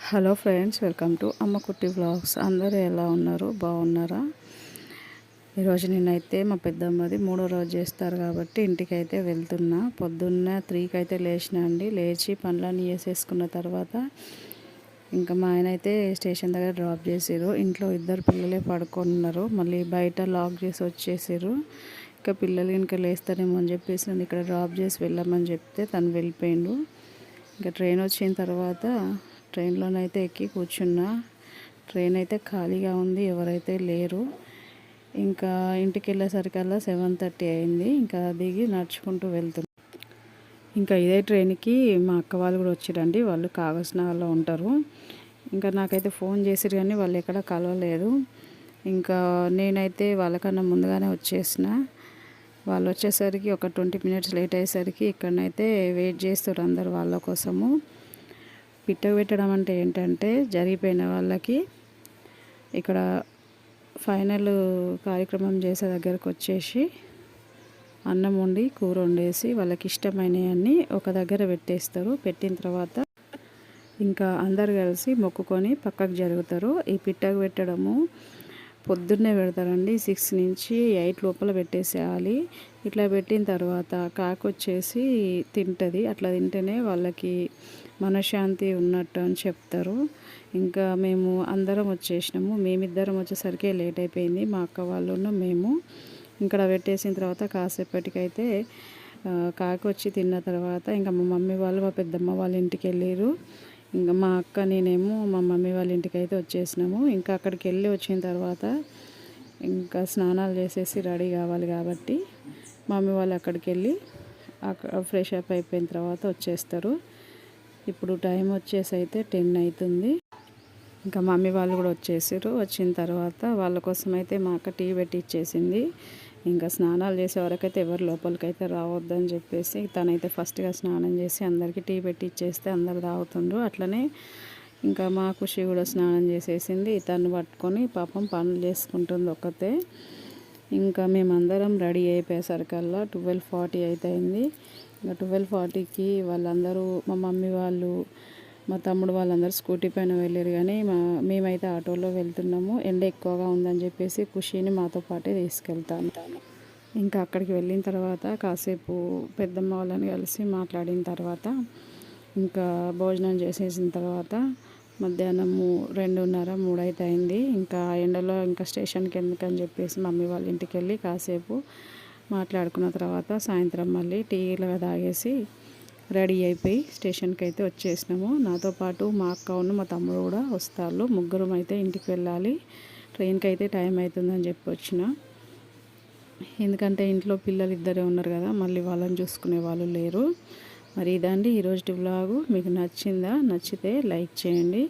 Hello friends, welcome to అమ్మ కుట్టి vlogs. అందరూ ఎలా ఉన్నారు? బాగున్నారా? ఈరోజు నేనైతే మా పెద్దమ్మది 3వ రోజు చేస్తారు కాబట్టి ఇంటికైతే వెళ్తున్నా. పొద్దున్న 3కి అయితే లేచిన అండి. లేచి పనులన్నీ చేసేసుకున్న తర్వాత ఇంకా మా ఆయన అయితే స్టేషన్ దగ్గర డ్రాప్ చేసారు. ఇంట్లో 2 పిల్లలే పడుకున్నారు. మళ్ళీ బయట లాక్ చేసి వచ్చేసారు. ఇంకా పిల్లలు ఇంకా లేస్తారేమో అని చెప్పేసి నన్ను ఇక్కడ డ్రాప్ చేసి వెళ్ళమని చెప్తే తను వెళ్ళిపోయిండు. ఇంకా ట్రైన్ వచ్చిన తర్వాత ట్రైన్లోనైతే ఎక్కి కూర్చున్నా. ట్రైన్ అయితే ఖాళీగా ఉంది, ఎవరైతే లేరు. ఇంకా ఇంటికి వెళ్ళేసరికల్లా 7:30 అయింది. ఇంకా దిగి నడుచుకుంటూ వెళ్తున్నాం. ఇంకా ఇదే ట్రైన్కి మా అక్క వాళ్ళు కూడా వచ్చిరండి. వాళ్ళు కాగజ్నగర్లో ఉంటారు. ఇంకా నాకైతే ఫోన్ చేసిరు కానీ వాళ్ళు ఎక్కడ కలవలేదు. ఇంకా నేనైతే వాళ్ళకన్నా ముందుగానే వచ్చేసిన. వాళ్ళు వచ్చేసరికి ఒక 20 మినిట్స్ లేట్ అయ్యేసరికి ఇక్కడనైతే వెయిట్ చేస్తారు అందరు వాళ్ళ కోసము. పిట్టకు పెట్టడం అంటే ఏంటంటే జరిగిపోయిన వాళ్ళకి ఇక్కడ ఫైనల్ కార్యక్రమం చేసే దగ్గరకు వచ్చేసి అన్నం వండి కూర వండేసి వాళ్ళకి ఇష్టమైనవన్నీ ఒక దగ్గర పెట్టేస్తారు. పెట్టిన తర్వాత ఇంకా అందరు కలిసి మొక్కుకొని పక్కకు జరుగుతారు. ఈ పిట్టకు పెట్టడము పొద్దున్నే పెడతారండి. 6 నుంచి 8 లోపల పెట్టేసేయాలి. ఇట్లా పెట్టిన తర్వాత కాకొచ్చేసి తింటుంది. అట్లా తింటేనే వాళ్ళకి మనశ్శాంతి ఉన్నట్టు అని చెప్తారు. ఇంకా మేము అందరం వచ్చేసినాము. మేమిద్దరం వచ్చేసరికి లేట్ అయిపోయింది. మా అక్క వాళ్ళను మేము ఇక్కడ పెట్టేసిన తర్వాత కాసేపటికైతే కాకొచ్చి తిన్న తర్వాత ఇంకా మా మమ్మీ వాళ్ళు మా పెద్దమ్మ వాళ్ళ ఇంటికి వెళ్ళారు. ఇంకా మా అక్క నేనేమో మా మమ్మీ వాళ్ళ ఇంటికి అయితే వచ్చేసినాము. ఇంకా అక్కడికి వెళ్ళి వచ్చిన తర్వాత ఇంకా స్నానాలు చేసేసి రెడీ కావాలి కాబట్టి మమ్మీ వాళ్ళు అక్కడికి వెళ్ళి ఫ్రెష్ అప్ అయిపోయిన తర్వాత వచ్చేస్తారు. ఇప్పుడు టైం వచ్చేసి అయితే 10 అవుతుంది. ఇంకా మమ్మీ వాళ్ళు కూడా వచ్చేసారు. వచ్చిన తర్వాత వాళ్ళ కోసం అయితే మా అక్క టీ పెట్టి ఇచ్చేసింది. ఇంకా స్నానాలు చేసే వరకైతే ఎవరు లోపలికైతే రావద్దని చెప్పేసి తనైతే ఫస్ట్గా స్నానం చేసి అందరికీ టీ పెట్టి ఇచ్చేస్తే అందరు తాగుతుండ్రు. అట్లనే ఇంకా మా ఖుషి కూడా స్నానం చేసేసింది. తను పట్టుకొని పాపం పనులు చేసుకుంటుంది ఒక్కతే. ఇంకా మేమందరం రెడీ అయిపోయేసరికల్లా 12:40 అయితే అయింది. ఇంకా 12:40కి వాళ్ళందరూ మా మమ్మీ వాళ్ళు మా తమ్ముడు వాళ్ళందరూ స్కూటీ పైన వెళ్ళారు కానీ మేమైతే ఆటోలో వెళ్తున్నాము. ఎండ ఎక్కువగా ఉందని చెప్పేసి ఖుషిని మాతో పాటే తీసుకెళ్తాను. ఇంకా అక్కడికి వెళ్ళిన తర్వాత కాసేపు పెద్దమ్మ వాళ్ళని కలిసి మాట్లాడిన తర్వాత ఇంకా భోజనం చేసేసిన తర్వాత మధ్యాహ్నము 2:30, 3 అయితే అయింది. ఇంకా ఎండలో ఇంకా స్టేషన్కి ఎందుకని చెప్పేసి మమ్మీ వాళ్ళ ఇంటికి వెళ్ళి కాసేపు మాట్లాడుకున్న తర్వాత సాయంత్రం మళ్ళీ టీలో తాగేసి రెడీ అయిపోయి స్టేషన్కి అయితే వచ్చేసినాము. నాతో పాటు మా అక్క మా తమ్ముడు కూడా వస్తారు. ముగ్గురం అయితే ఇంటికి వెళ్ళాలి. ట్రైన్కి అయితే టైం అవుతుందని చెప్పి వచ్చిన. ఎందుకంటే ఇంట్లో పిల్లలు 2 ఉన్నారు కదా, మళ్ళీ వాళ్ళని చూసుకునే వాళ్ళు లేరు. మరి ఇదండి ఈరోజు వ్లాగు. మీకు నచ్చిందా? నచ్చితే లైక్ చేయండి.